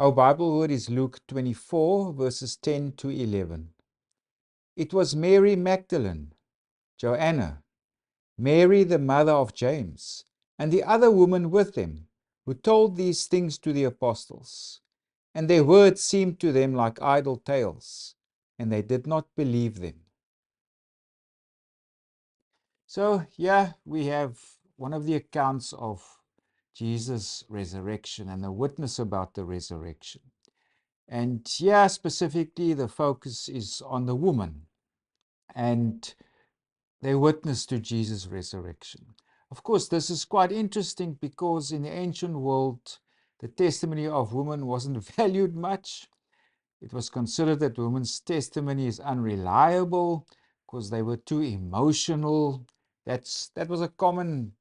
Our Bible word is Luke 24, verses 10 to 11. It was Mary Magdalene, Joanna, Mary the mother of James, and the other woman with them, who told these things to the apostles. And their words seemed to them like idle tales, and they did not believe them. So here we have one of the accounts of Jesus' resurrection and a witness about the resurrection. And here specifically the focus is on the woman and their witness to Jesus' resurrection. Of course, this is quite interesting because in the ancient world, the testimony of women wasn't valued much. It was considered that women's testimony is unreliable because they were too emotional. That was a common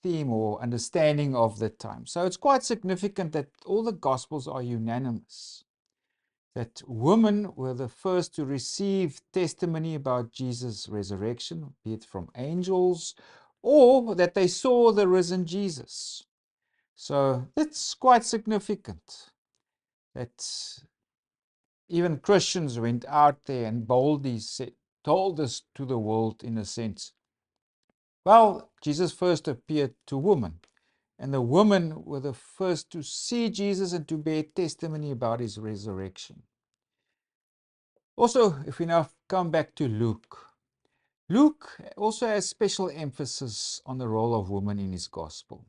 theme or understanding of the time. So it's quite significant that all the Gospels are unanimous, that women were the first to receive testimony about Jesus' resurrection, be it from angels or that they saw the risen Jesus. So that's quite significant that even Christians went out there and boldly told this to the world in a sense. Well, Jesus first appeared to women, and the women were the first to see Jesus and to bear testimony about his resurrection. Also, if we now come back to Luke, Luke also has special emphasis on the role of women in his gospel.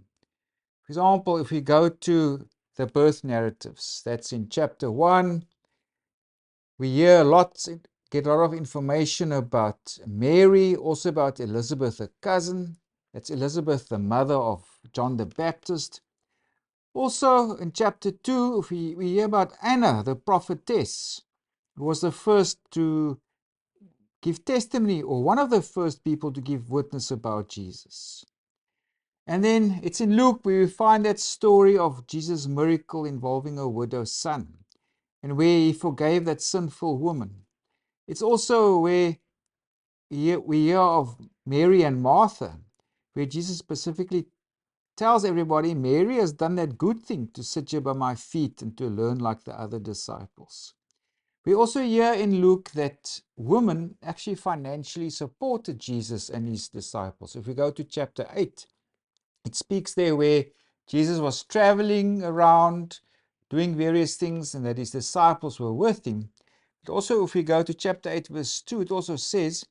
For example, if we go to the birth narratives, that's in chapter 1, we hear get a lot of information about Mary, also about Elizabeth, her cousin. That's Elizabeth, the mother of John the Baptist. Also in chapter 2, we hear about Anna, the prophetess, who was the first to give testimony, or one of the first people to give witness about Jesus. And then it's in Luke where we find that story of Jesus' miracle involving a widow's son, and where he forgave that sinful woman. It's also where we hear of Mary and Martha, where Jesus specifically tells everybody, Mary has done that good thing to sit here by my feet and to learn like the other disciples. We also hear in Luke that women actually financially supported Jesus and his disciples. If we go to chapter 8, it speaks there where Jesus was traveling around doing various things and that his disciples were with him. But also if we go to chapter 8 verse 2, it also says,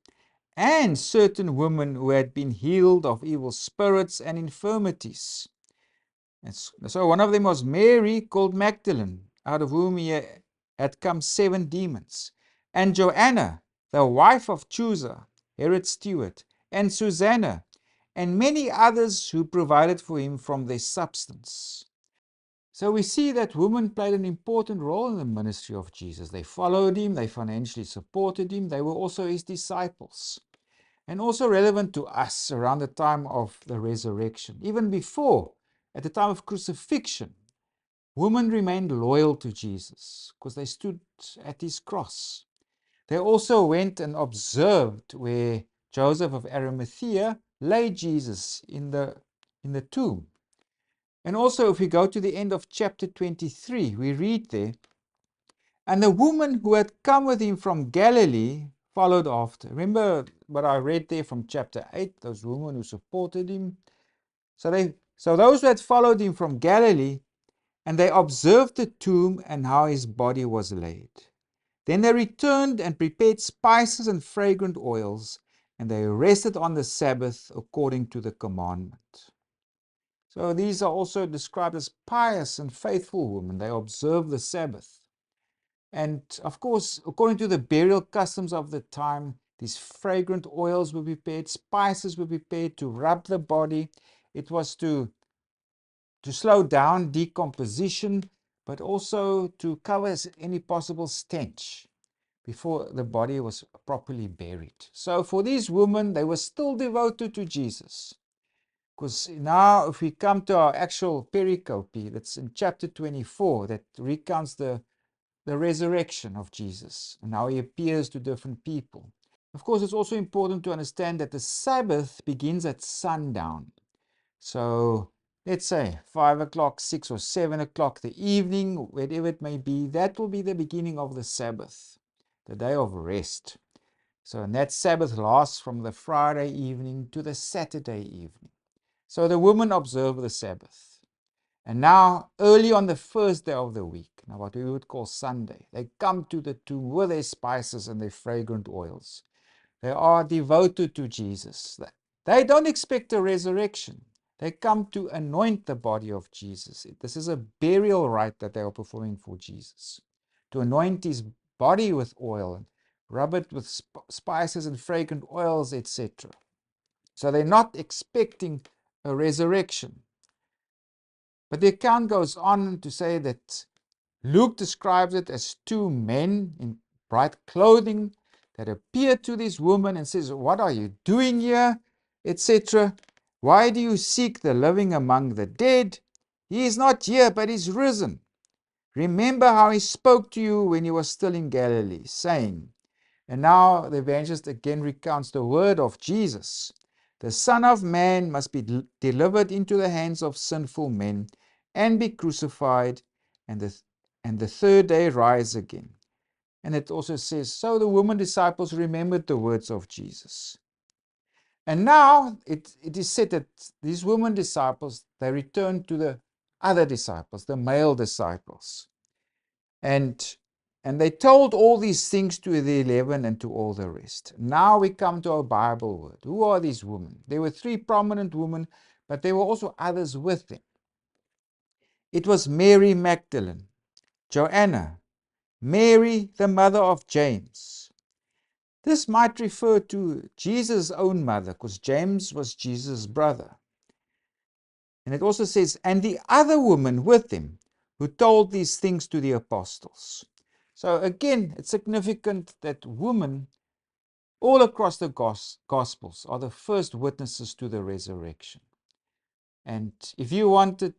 and certain women who had been healed of evil spirits and infirmities. And so one of them was Mary, called Magdalene, out of whom had come 7 demons, and Joanna, the wife of Chusa, Herod's steward, and Susanna, and many others who provided for him from their substance. So we see that women played an important role in the ministry of Jesus. They followed him, they financially supported him, they were also his disciples. And also relevant to us around the time of the resurrection, even before, at the time of crucifixion, women remained loyal to Jesus because they stood at his cross. They also went and observed where Joseph of Arimathea laid Jesus in the tomb. And also, if we go to the end of chapter 23, we read there, and the woman who had come with him from Galilee followed after. Remember what I read there from chapter 8, those women who supported him? So those who had followed him from Galilee, and they observed the tomb and how his body was laid. Then they returned and prepared spices and fragrant oils, and they rested on the Sabbath according to the commandment. So these are also described as pious and faithful women. They observe the Sabbath. And of course, according to the burial customs of the time, these fragrant oils were prepared, spices were prepared to rub the body. It was to slow down decomposition, but also to cover any possible stench before the body was properly buried. So for these women, they were still devoted to Jesus. Because now if we come to our actual pericope, that's in chapter 24, that recounts the resurrection of Jesus and how he appears to different people. Of course, it's also important to understand that the Sabbath begins at sundown. So let's say 5 o'clock, 6 or 7 o'clock the evening, whatever it may be, that will be the beginning of the Sabbath, the day of rest. So, and that Sabbath lasts from the Friday evening to the Saturday evening. So the women observe the Sabbath. And now, early on the first day of the week, now what we would call Sunday, they come to the tomb with their spices and their fragrant oils. They are devoted to Jesus. They don't expect a resurrection. They come to anoint the body of Jesus. This is a burial rite that they are performing for Jesus. To anoint his body with oil, and rub it with spices and fragrant oils, etc. So they're not expecting a resurrection. But the account goes on to say that Luke describes it as two men in bright clothing that appear to this woman and says, "What are you doing here?" etc. "Why do you seek the living among the dead? He is not here, but is risen. Remember how he spoke to you when he was still in Galilee, saying," and now the evangelist again recounts the word of Jesus, "The Son of Man must be delivered into the hands of sinful men and be crucified, and the third day rise again." And it also says, so the women disciples remembered the words of Jesus. And now it is said that these women disciples, they return to the other disciples, the male disciples. And they told all these things to the 11 and to all the rest. Now we come to our Bible word. Who are these women? There were 3 prominent women, but there were also others with them. It was Mary Magdalene, Joanna, Mary, the mother of James. This might refer to Jesus' own mother, because James was Jesus' brother. And it also says, and the other woman with him, who told these things to the apostles. So again, it's significant that women all across the Gospels are the first witnesses to the resurrection. And if you wanted,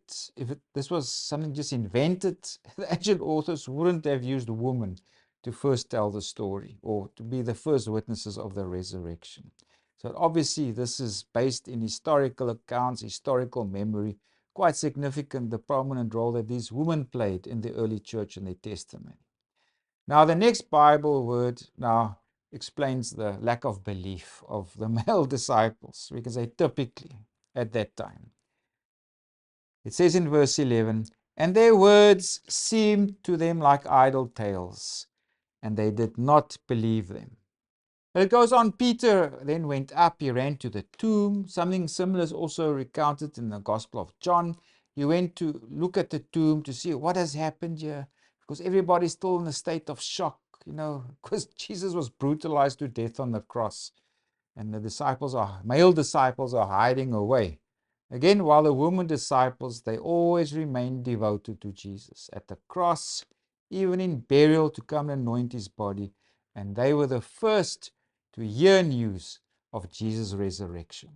this was something just invented, the ancient authors wouldn't have used women to first tell the story or to be the first witnesses of the resurrection. So obviously this is based in historical accounts, historical memory, quite significant, the prominent role that these women played in the early church and their testimony. Now the next Bible word now explains the lack of belief of the male disciples, we can say typically at that time. It says in verse 11, and their words seemed to them like idle tales, and they did not believe them. It goes on, Peter then went up, he ran to the tomb. Something similar is also recounted in the Gospel of John. He went to look at the tomb to see what has happened here, because everybody's still in a state of shock, because Jesus was brutalized to death on the cross, and the male disciples are hiding away. Again, while the women disciples, they always remained devoted to Jesus. At the cross, even in burial, to come and anoint his body. And they were the first to hear news of Jesus' resurrection.